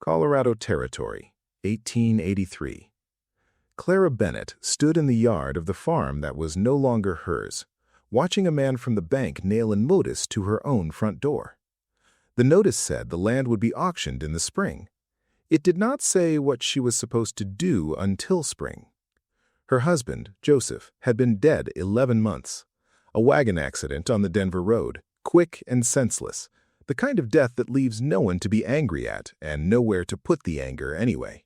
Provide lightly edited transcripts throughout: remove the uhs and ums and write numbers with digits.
Colorado Territory, 1883. Clara Bennett stood in the yard of the farm that was no longer hers, watching a man from the bank nail a notice to her own front door. The notice said the land would be auctioned in the spring. It did not say what she was supposed to do until spring. Her husband, Joseph, had been dead 11 months. A wagon accident on the Denver road, quick and senseless, the kind of death that leaves no one to be angry at and nowhere to put the anger anyway.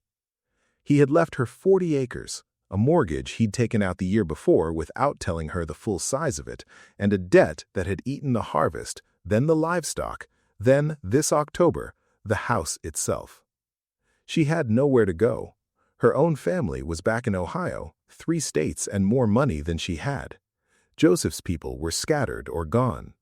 He had left her 40 acres, a mortgage he'd taken out the year before without telling her the full size of it, and a debt that had eaten the harvest, then the livestock, then, this October, the house itself. She had nowhere to go. Her own family was back in Ohio, 3 states and more money than she had. Joseph's people were scattered or gone.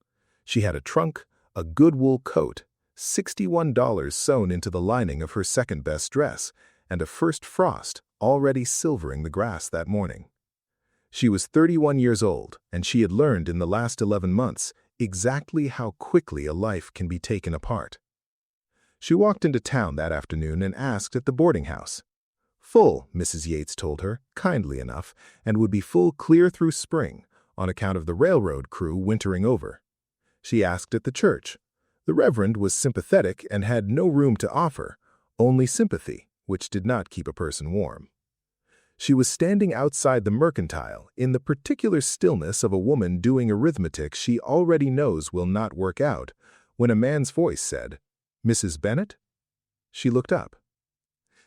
She had a trunk, a good wool coat, $61 sewn into the lining of her second-best dress, and a first frost already silvering the grass that morning. She was 31 years old, and she had learned in the last 11 months exactly how quickly a life can be taken apart. She walked into town that afternoon and asked at the boarding house. Full, Mrs. Yates told her, kindly enough, and would be full clear through spring, on account of the railroad crew wintering over. She asked at the church. The reverend was sympathetic and had no room to offer, only sympathy, which did not keep a person warm. She was standing outside the mercantile in the particular stillness of a woman doing arithmetic she already knows will not work out, when a man's voice said, "Mrs. Bennett?" She looked up.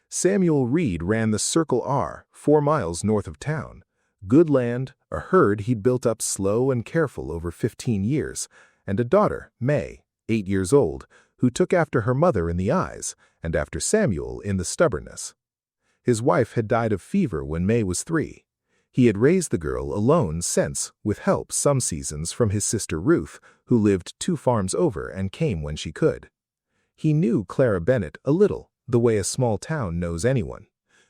Samuel Reed ran the Circle R, 4 miles north of town. Good land, a herd he'd built up slow and careful over 15 years, and a daughter, May, 8 years old, who took after her mother in the eyes and after Samuel in the stubbornness. His wife had died of fever when May was 3. He had raised the girl alone since, with help some seasons from his sister Ruth, who lived 2 farms over and came when she could. He knew Clara Bennett a little, the way a small town knows anyone.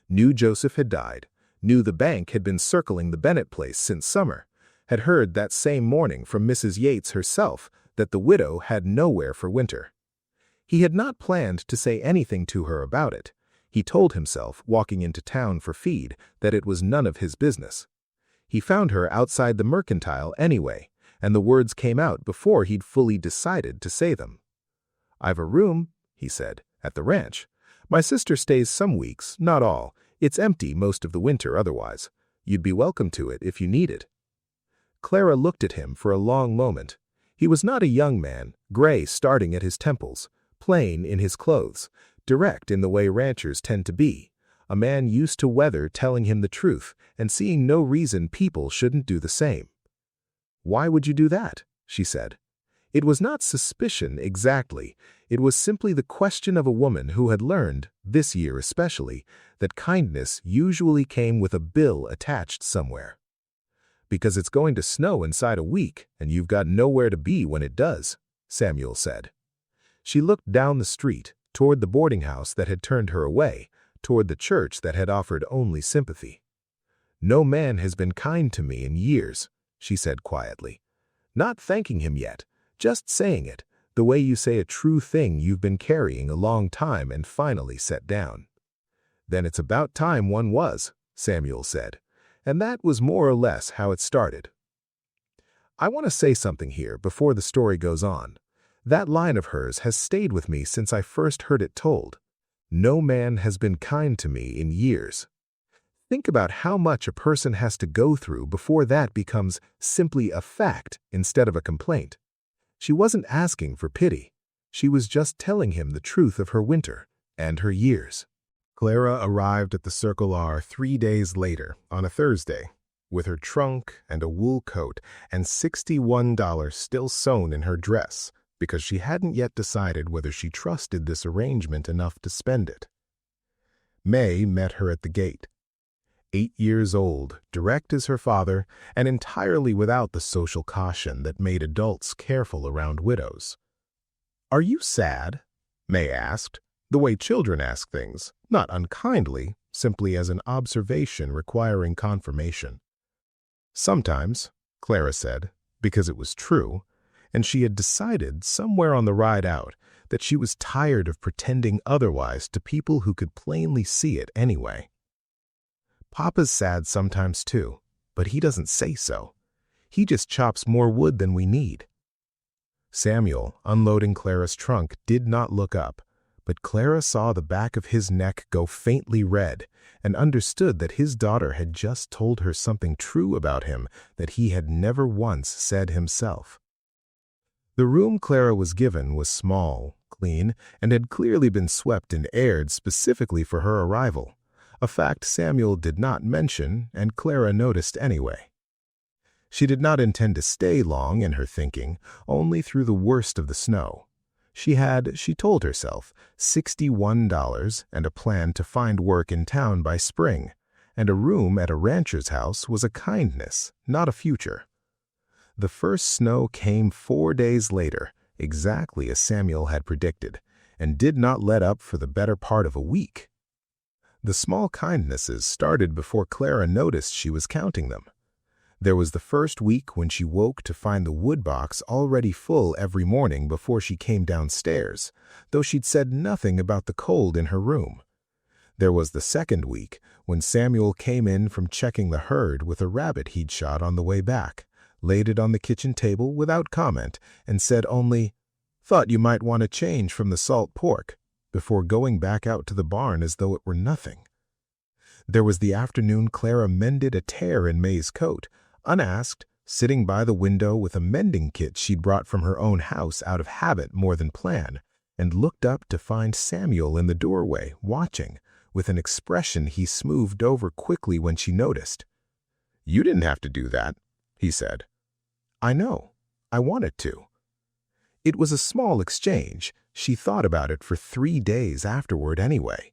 Knew Joseph had died, knew the bank had been circling the Bennett place since summer, had heard that same morning from Mrs. Yates herself that the widow had nowhere for winter. He had not planned to say anything to her about it. He told himself, walking into town for feed, that it was none of his business. He found her outside the mercantile anyway, and the words came out before he'd fully decided to say them. "I've a room," he said, "at the ranch. My sister stays some weeks, not all. It's empty most of the winter otherwise. You'd be welcome to it if you need it." Clara looked at him for a long moment. He was not a young man, gray starting at his temples, plain in his clothes, direct in the way ranchers tend to be, a man used to weather telling him the truth and seeing no reason people shouldn't do the same. "Why would you do that?" she said. It was not suspicion exactly, it was simply the question of a woman who had learned, this year especially, that kindness usually came with a bill attached somewhere. "Because it's going to snow inside a week, and you've got nowhere to be when it does," Samuel said. She looked down the street, toward the boarding house that had turned her away, toward the church that had offered only sympathy. "No man has been kind to me in years," she said quietly. "Not thanking him yet, just saying it, the way you say a true thing you've been carrying a long time and finally set down." "Then it's about time one was," Samuel said, and that was more or less how it started. I want to say something here before the story goes on. That line of hers has stayed with me since I first heard it told. No man has been kind to me in years. Think about how much a person has to go through before that becomes simply a fact instead of a complaint. She wasn't asking for pity. She was just telling him the truth of her winter and her years. Clara arrived at the Circle R 3 days later, on a Thursday, with her trunk and a wool coat and $61 still sewn in her dress, because she hadn't yet decided whether she trusted this arrangement enough to spend it. May met her at the gate. 8 years old, direct as her father, and entirely without the social caution that made adults careful around widows. "Are you sad?" May asked, the way children ask things, not unkindly, simply as an observation requiring confirmation. "Sometimes," Clara said, because it was true, and she had decided somewhere on the ride out that she was tired of pretending otherwise to people who could plainly see it anyway. "Papa's sad sometimes too, but he doesn't say so. He just chops more wood than we need." Samuel, unloading Clara's trunk, did not look up, but Clara saw the back of his neck go faintly red and understood that his daughter had just told her something true about him that he had never once said himself. The room Clara was given was small, clean, and had clearly been swept and aired specifically for her arrival, a fact Samuel did not mention and Clara noticed anyway. She did not intend to stay long in her thinking, only through the worst of the snow. She had, she told herself, $61 and a plan to find work in town by spring, and a room at a rancher's house was a kindness, not a future. The first snow came 4 days later, exactly as Samuel had predicted, and did not let up for the better part of a week. The small kindnesses started before Clara noticed she was counting them. There was the first week when she woke to find the wood box already full every morning before she came downstairs, though she'd said nothing about the cold in her room. There was the second week when Samuel came in from checking the herd with a rabbit he'd shot on the way back, laid it on the kitchen table without comment, and said only, "Thought you might want a change from the salt pork," before going back out to the barn as though it were nothing. There was the afternoon Clara mended a tear in May's coat, unasked, sitting by the window with a mending kit she'd brought from her own house out of habit more than plan, and looked up to find Samuel in the doorway, watching, with an expression he smoothed over quickly when she noticed. "You didn't have to do that," he said. "I know. I wanted to." It was a small exchange. She thought about it for 3 days afterward anyway.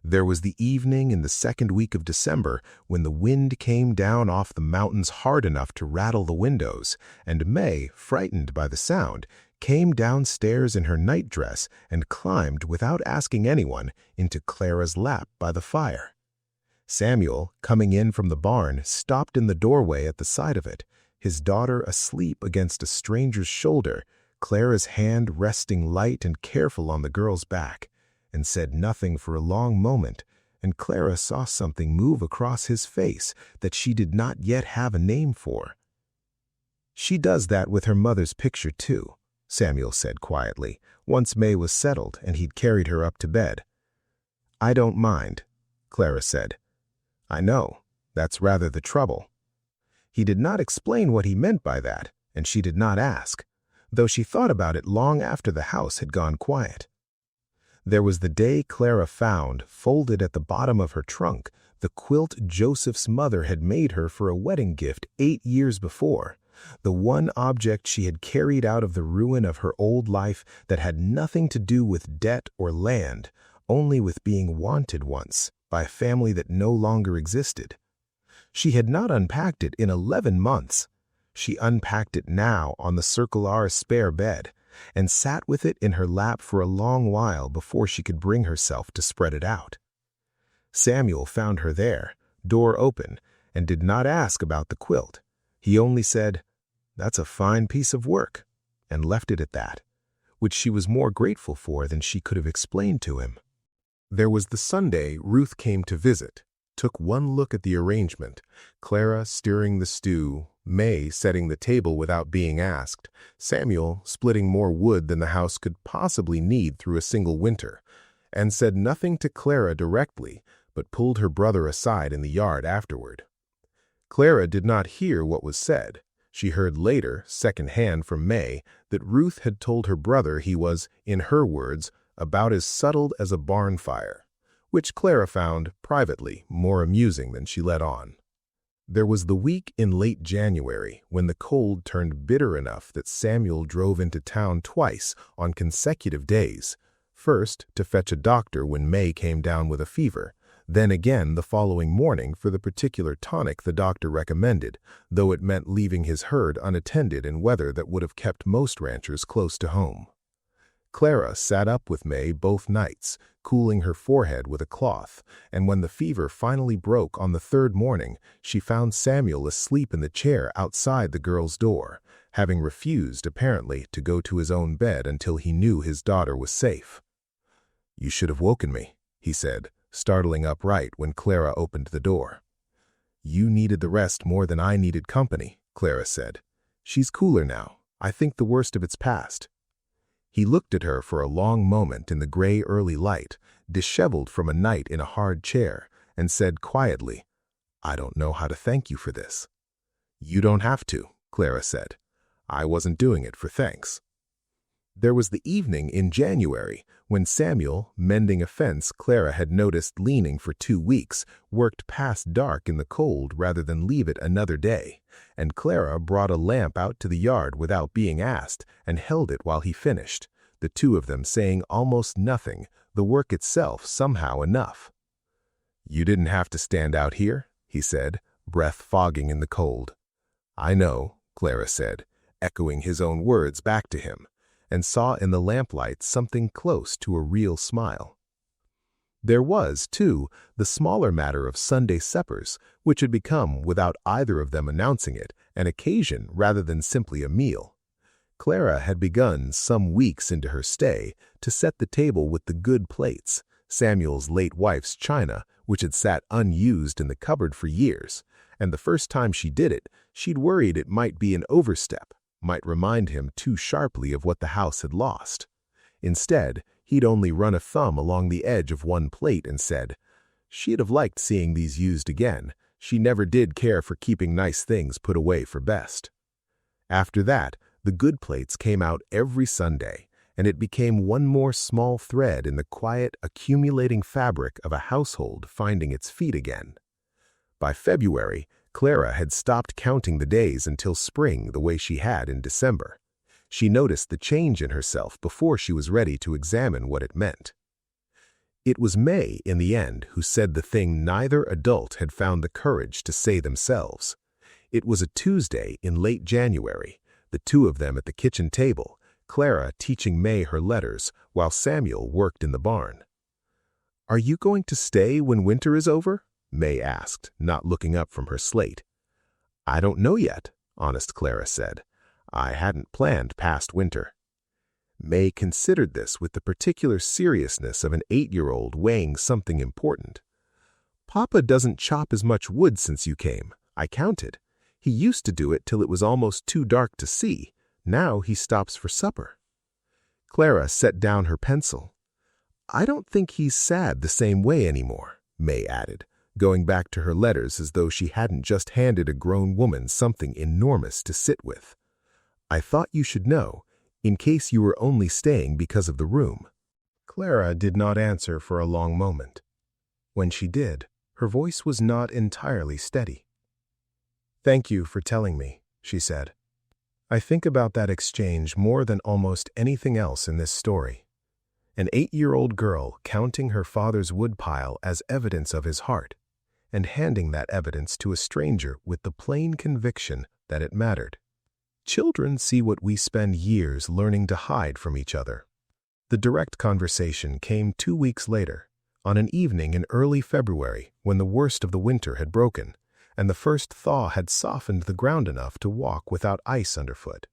There was the evening in the second week of December when the wind came down off the mountains hard enough to rattle the windows, and May, frightened by the sound, came downstairs in her nightdress and climbed, without asking anyone, into Clara's lap by the fire. Samuel, coming in from the barn, stopped in the doorway at the side of it, his daughter asleep against a stranger's shoulder, Clara's hand resting light and careful on the girl's back, and said nothing for a long moment, and Clara saw something move across his face that she did not yet have a name for. "She does that with her mother's picture too," Samuel said quietly, once May was settled and he'd carried her up to bed. "I don't mind," Clara said. "I know. That's rather the trouble." He did not explain what he meant by that, and she did not ask, though she thought about it long after the house had gone quiet. There was the day Clara found, folded at the bottom of her trunk, the quilt Joseph's mother had made her for a wedding gift 8 years before, the one object she had carried out of the ruin of her old life that had nothing to do with debt or land, only with being wanted once by a family that no longer existed. She had not unpacked it in 11 months. She unpacked it now on the Circle R spare bed, and sat with it in her lap for a long while before she could bring herself to spread it out. Samuel found her there, door open, and did not ask about the quilt. He only said, "That's a fine piece of work," and left it at that, which she was more grateful for than she could have explained to him. There was the Sunday Ruth came to visit, took one look at the arrangement, Clara stirring the stew, May setting the table without being asked, Samuel splitting more wood than the house could possibly need through a single winter, and said nothing to Clara directly, but pulled her brother aside in the yard afterward. Clara did not hear what was said. She heard later, second-hand from May, that Ruth had told her brother he was, in her words, about as settled as a barn fire, which Clara found, privately, more amusing than she let on. There was the week in late January when the cold turned bitter enough that Samuel drove into town twice on consecutive days, first to fetch a doctor when May came down with a fever, then again the following morning for the particular tonic the doctor recommended, though it meant leaving his herd unattended in weather that would have kept most ranchers close to home. Clara sat up with May both nights, cooling her forehead with a cloth, and when the fever finally broke on the third morning, she found Samuel asleep in the chair outside the girl's door, having refused, apparently, to go to his own bed until he knew his daughter was safe. "You should have woken me," he said, startling upright when Clara opened the door. "You needed the rest more than I needed company," Clara said. "She's cooler now. I think the worst of it's past." He looked at her for a long moment in the gray early light, disheveled from a night in a hard chair, and said quietly, "I don't know how to thank you for this." "You don't have to," Clara said. "I wasn't doing it for thanks." There was the evening in January when Samuel, mending a fence Clara had noticed leaning for 2 weeks, worked past dark in the cold rather than leave it another day, and Clara brought a lamp out to the yard without being asked and held it while he finished, the two of them saying almost nothing, the work itself somehow enough. "You didn't have to stand out here," he said, breath fogging in the cold. "I know," Clara said, echoing his own words back to him, and saw in the lamplight something close to a real smile. There was, too, the smaller matter of Sunday suppers, which had become, without either of them announcing it, an occasion rather than simply a meal. Clara had begun, some weeks into her stay, to set the table with the good plates, Samuel's late wife's china, which had sat unused in the cupboard for years, and the first time she did it, she'd worried it might be an overstep, might remind him too sharply of what the house had lost. Instead, he'd only run a thumb along the edge of one plate and said, she'd have liked seeing these used again. She never did care for keeping nice things put away for best. After that, the good plates came out every Sunday, and it became one more small thread in the quiet, accumulating fabric of a household finding its feet again. By February, Clara had stopped counting the days until spring the way she had in December. She noticed the change in herself before she was ready to examine what it meant. It was May, in the end, who said the thing neither adult had found the courage to say themselves. It was a Tuesday in late January, the two of them at the kitchen table, Clara teaching May her letters while Samuel worked in the barn. "Are you going to stay when winter is over?" May asked, not looking up from her slate. "I don't know yet," honest Clara said. "I hadn't planned past winter." May considered this with the particular seriousness of an 8-year-old weighing something important. "Papa doesn't chop as much wood since you came. I counted. He used to do it till it was almost too dark to see. Now he stops for supper." Clara set down her pencil. "I don't think he's sad the same way anymore," May added, going back to her letters as though she hadn't just handed a grown woman something enormous to sit with. "I thought you should know, in case you were only staying because of the room." Clara did not answer for a long moment. When she did, her voice was not entirely steady. "Thank you for telling me," she said. "I think about that exchange more than almost anything else in this story. An 8-year-old girl counting her father's woodpile as evidence of his heart, and handing that evidence to a stranger with the plain conviction that it mattered. Children see what we spend years learning to hide from each other." The direct conversation came 2 weeks later, on an evening in early February when the worst of the winter had broken, and the first thaw had softened the ground enough to walk without ice underfoot.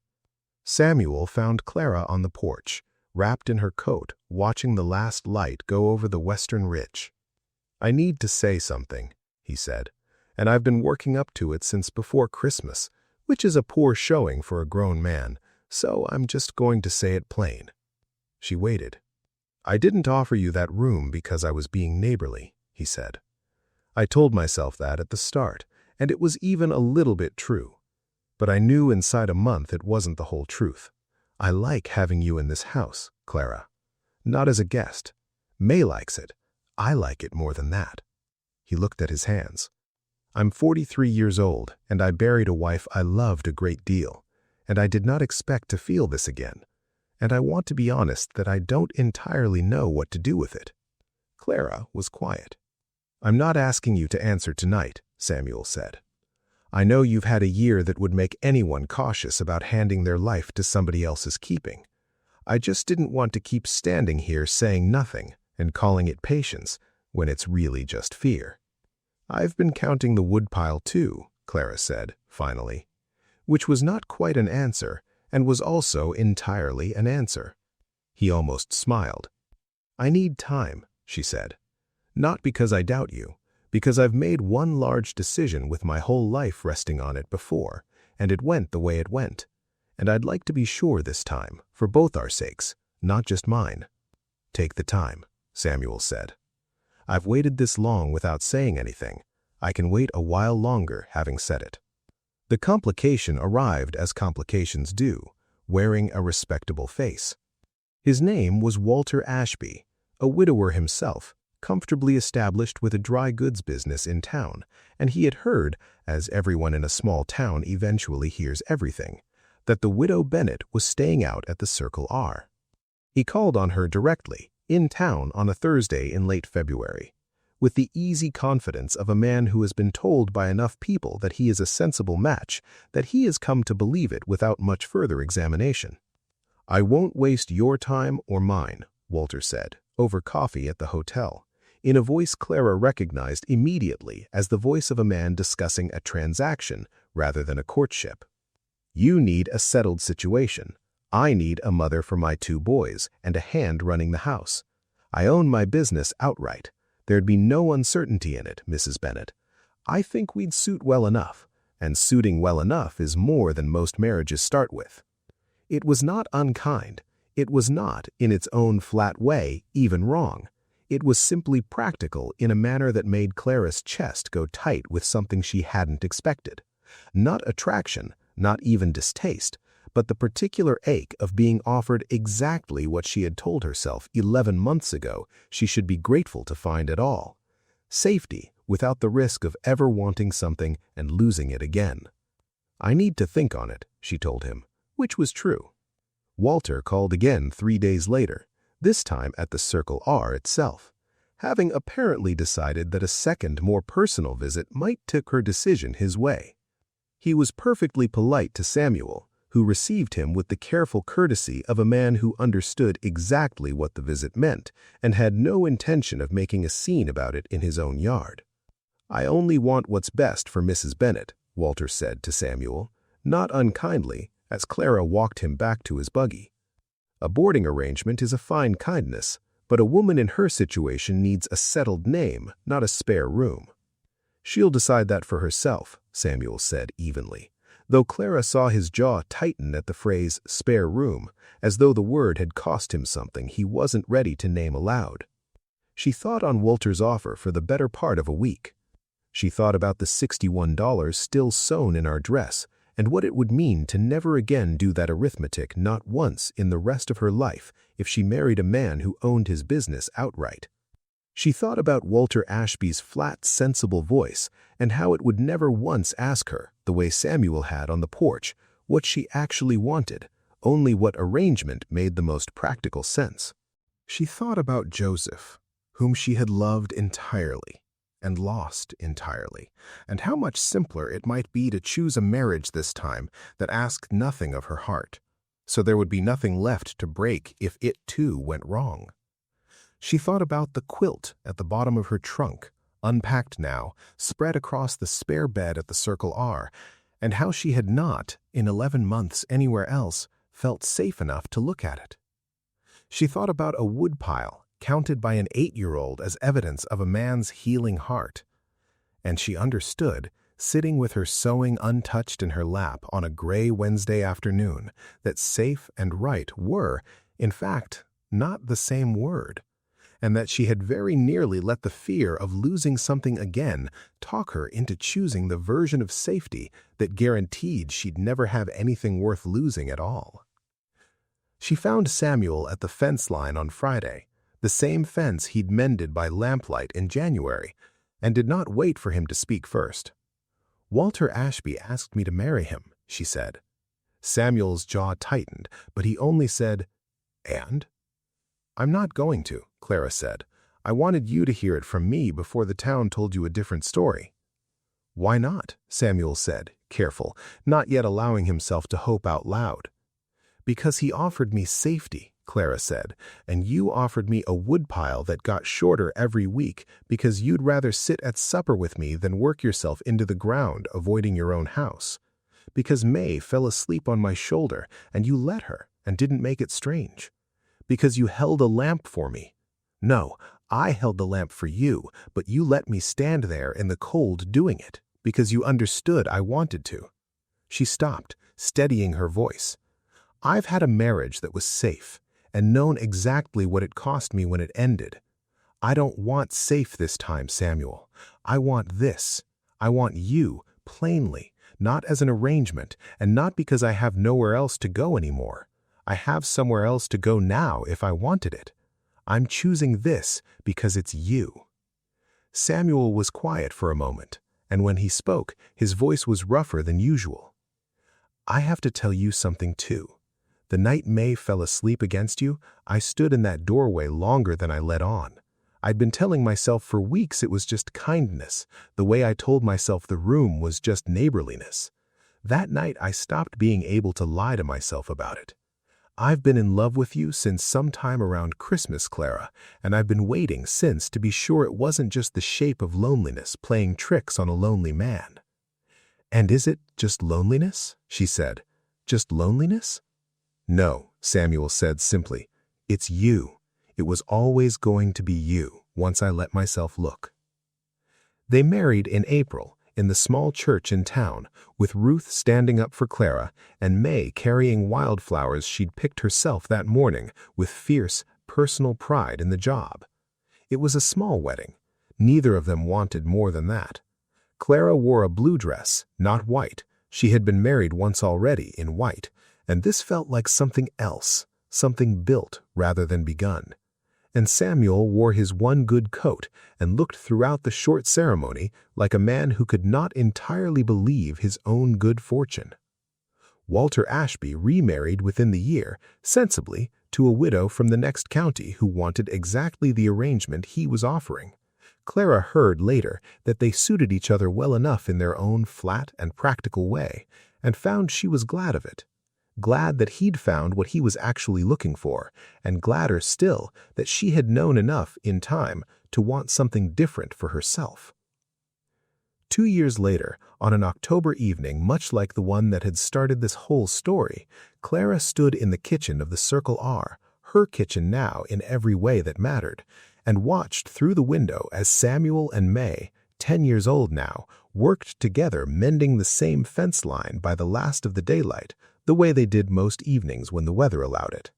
Samuel found Clara on the porch, wrapped in her coat, watching the last light go over the western ridge. "I need to say something," he said, "and I've been working up to it since before Christmas, which is a poor showing for a grown man, so I'm just going to say it plain." She waited. "I didn't offer you that room because I was being neighborly," he said. "I told myself that at the start, and it was even a little bit true. But I knew inside a month it wasn't the whole truth. I like having you in this house, Clara. Not as a guest. May likes it. I like it more than that." He looked at his hands. "I'm 43 years old, and I buried a wife I loved a great deal, and I did not expect to feel this again. And I want to be honest that I don't entirely know what to do with it." Clara was quiet. "I'm not asking you to answer tonight," Samuel said. "I know you've had a year that would make anyone cautious about handing their life to somebody else's keeping. I just didn't want to keep standing here saying nothing and calling it patience when it's really just fear." "I've been counting the woodpile too," Clara said, finally. which was not quite an answer and was also entirely an answer. He almost smiled. "I need time," she said. "Not because I doubt you, because I've made one large decision with my whole life resting on it before, and it went the way it went. And I'd like to be sure this time, for both our sakes, not just mine." "Take the time," Samuel said. "I've waited this long without saying anything. I can wait a while longer having said it." The complication arrived as complications do, wearing a respectable face. His name was Walter Ashby, a widower himself, comfortably established with a dry goods business in town, and he had heard, as everyone in a small town eventually hears everything, that the widow Bennett was staying out at the Circle R. He called on her directly, in town on a Thursday in late February, with the easy confidence of a man who has been told by enough people that he is a sensible match that he has come to believe it without much further examination. "I won't waste your time or mine," Walter said, over coffee at the hotel, in a voice Clara recognized immediately as the voice of a man discussing a transaction rather than a courtship. "You need a settled situation. I need a mother for my 2 boys and a hand running the house. I own my business outright. There'd be no uncertainty in it, Mrs. Bennett. I think we'd suit well enough, and suiting well enough is more than most marriages start with." It was not unkind. It was not, in its own flat way, even wrong. It was simply practical in a manner that made Clara's chest go tight with something she hadn't expected. Not attraction, not even distaste, but the particular ache of being offered exactly what she had told herself 11 months ago she should be grateful to find at all. Safety, without the risk of ever wanting something and losing it again. "I need to think on it," she told him, which was true. Walter called again 3 days later, this time at the Circle R itself, having apparently decided that a second, more personal visit might tip her decision his way. He was perfectly polite to Samuel, who received him with the careful courtesy of a man who understood exactly what the visit meant and had no intention of making a scene about it in his own yard. "I only want what's best for Mrs. Bennett," Walter said to Samuel, not unkindly, as Clara walked him back to his buggy. "A boarding arrangement is a fine kindness, but a woman in her situation needs a settled name, not a spare room." "She'll decide that for herself," Samuel said evenly, though Clara saw his jaw tighten at the phrase "spare room," as though the word had cost him something he wasn't ready to name aloud. She thought on Walter's offer for the better part of a week. She thought about the $61 still sewn in our dress, and what it would mean to never again do that arithmetic not once in the rest of her life if she married a man who owned his business outright. She thought about Walter Ashby's flat, sensible voice and how it would never once ask her, the way Samuel had on the porch, what she actually wanted, only what arrangement made the most practical sense. She thought about Joseph, whom she had loved entirely and lost entirely, and how much simpler it might be to choose a marriage this time that asked nothing of her heart, so there would be nothing left to break if it too went wrong. She thought about the quilt at the bottom of her trunk, unpacked now, spread across the spare bed at the Circle R, and how she had not, in 11 months anywhere else, felt safe enough to look at it. She thought about a woodpile, counted by an 8-year-old as evidence of a man's healing heart. And she understood, sitting with her sewing untouched in her lap on a gray Wednesday afternoon, that safe and right were, in fact, not the same word, and that she had very nearly let the fear of losing something again talk her into choosing the version of safety that guaranteed she'd never have anything worth losing at all. She found Samuel at the fence line on Friday, the same fence he'd mended by lamplight in January, and did not wait for him to speak first. "Walter Ashby asked me to marry him," she said. Samuel's jaw tightened, but he only said, "And?" "I'm not going to," Clara said. "I wanted you to hear it from me before the town told you a different story." "Why not?" Samuel said, careful, not yet allowing himself to hope out loud. "Because he offered me safety," Clara said, "and you offered me a woodpile that got shorter every week because you'd rather sit at supper with me than work yourself into the ground avoiding your own house. Because May fell asleep on my shoulder and you let her and didn't make it strange. Because you held a lamp for me. No, I held the lamp for you, but you let me stand there in the cold doing it, because you understood I wanted to." She stopped, steadying her voice. "I've had a marriage that was safe, and known exactly what it cost me when it ended. I don't want safe this time, Samuel. I want this. I want you, plainly, not as an arrangement, and not because I have nowhere else to go anymore. I have somewhere else to go now if I wanted it. I'm choosing this because it's you." Samuel was quiet for a moment, and when he spoke, his voice was rougher than usual. "I have to tell you something too. The night May fell asleep against you, I stood in that doorway longer than I let on. I'd been telling myself for weeks it was just kindness, the way I told myself the room was just neighborliness. That night I stopped being able to lie to myself about it. I've been in love with you since sometime around Christmas, Clara, and I've been waiting since to be sure it wasn't just the shape of loneliness playing tricks on a lonely man." "And is it just loneliness?" she said. "Just loneliness?" "No," Samuel said simply. "It's you. It was always going to be you, once I let myself look." They married in April, in the small church in town, with Ruth standing up for Clara and May carrying wildflowers she'd picked herself that morning with fierce, personal pride in the job. It was a small wedding. Neither of them wanted more than that. Clara wore a blue dress, not white. She had been married once already in white, and this felt like something else, something built rather than begun. And Samuel wore his one good coat and looked throughout the short ceremony like a man who could not entirely believe his own good fortune. Walter Ashby remarried within the year, sensibly, to a widow from the next county who wanted exactly the arrangement he was offering. Clara heard later that they suited each other well enough in their own flat and practical way, and found she was glad of it. Glad that he'd found what he was actually looking for, and gladder still that she had known enough in time to want something different for herself. 2 years later, on an October evening much like the one that had started this whole story, Clara stood in the kitchen of the Circle R, her kitchen now in every way that mattered, and watched through the window as Samuel and May, 10 years old now, worked together mending the same fence line by the last of the daylight, the way they did most evenings when the weather allowed it.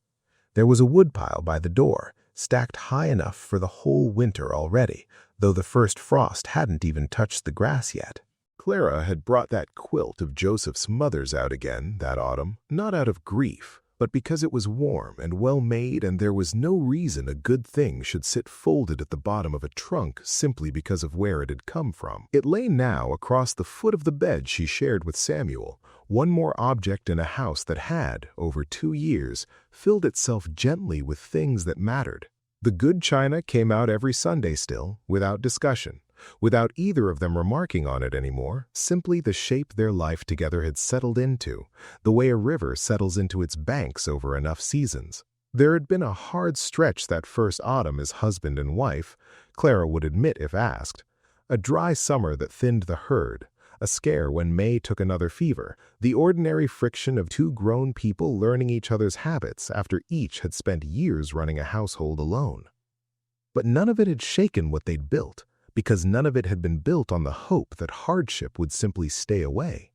There was a woodpile by the door, stacked high enough for the whole winter already, though the first frost hadn't even touched the grass yet. Clara had brought that quilt of Joseph's mother's out again that autumn, not out of grief, but because it was warm and well made and there was no reason a good thing should sit folded at the bottom of a trunk simply because of where it had come from. It lay now across the foot of the bed she shared with Samuel, one more object in a house that had, over 2 years, filled itself gently with things that mattered. The good china came out every Sunday still, without discussion, without either of them remarking on it anymore, simply the shape their life together had settled into, the way a river settles into its banks over enough seasons. There had been a hard stretch that first autumn as husband and wife, Clara would admit if asked, a dry summer that thinned the herd, a scare when May took another fever, the ordinary friction of 2 grown people learning each other's habits after each had spent years running a household alone. But none of it had shaken what they'd built, because none of it had been built on the hope that hardship would simply stay away.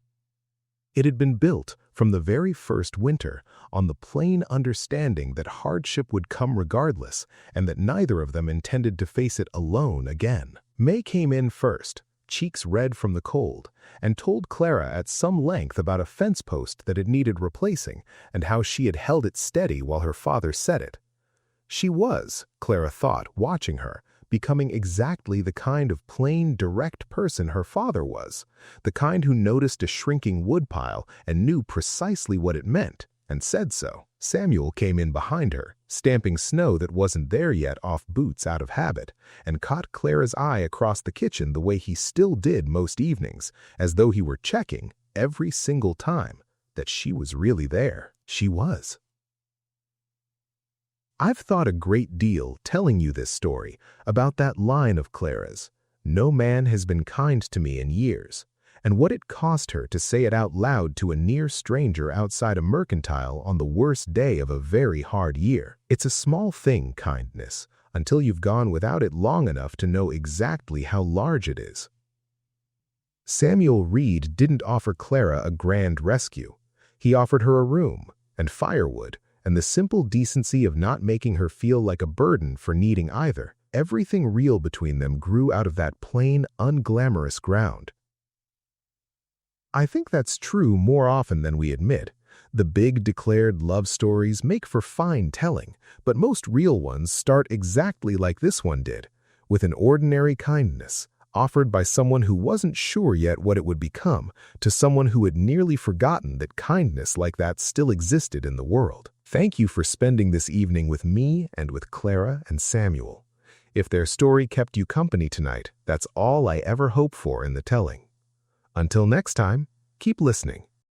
It had been built, from the very first winter, on the plain understanding that hardship would come regardless, and that neither of them intended to face it alone again. May came in first, cheeks red from the cold, and told Clara at some length about a fence post that had needed replacing and how she had held it steady while her father set it. She was, Clara thought, watching her, becoming exactly the kind of plain, direct person her father was, the kind who noticed a shrinking woodpile and knew precisely what it meant, and said so. Samuel came in behind her, stamping snow that wasn't there yet off boots out of habit, and caught Clara's eye across the kitchen the way he still did most evenings, as though he were checking, every single time, that she was really there. She was. I've thought a great deal telling you this story about that line of Clara's, "No man has been kind to me in years," and what it cost her to say it out loud to a near stranger outside a mercantile on the worst day of a very hard year. It's a small thing, kindness, until you've gone without it long enough to know exactly how large it is. Samuel Reed didn't offer Clara a grand rescue. He offered her a room and firewood and the simple decency of not making her feel like a burden for needing either. Everything real between them grew out of that plain, unglamorous ground. I think that's true more often than we admit. The big declared love stories make for fine telling, but most real ones start exactly like this one did, with an ordinary kindness, offered by someone who wasn't sure yet what it would become, to someone who had nearly forgotten that kindness like that still existed in the world. Thank you for spending this evening with me and with Clara and Samuel. If their story kept you company tonight, that's all I ever hope for in the telling. Until next time, keep listening.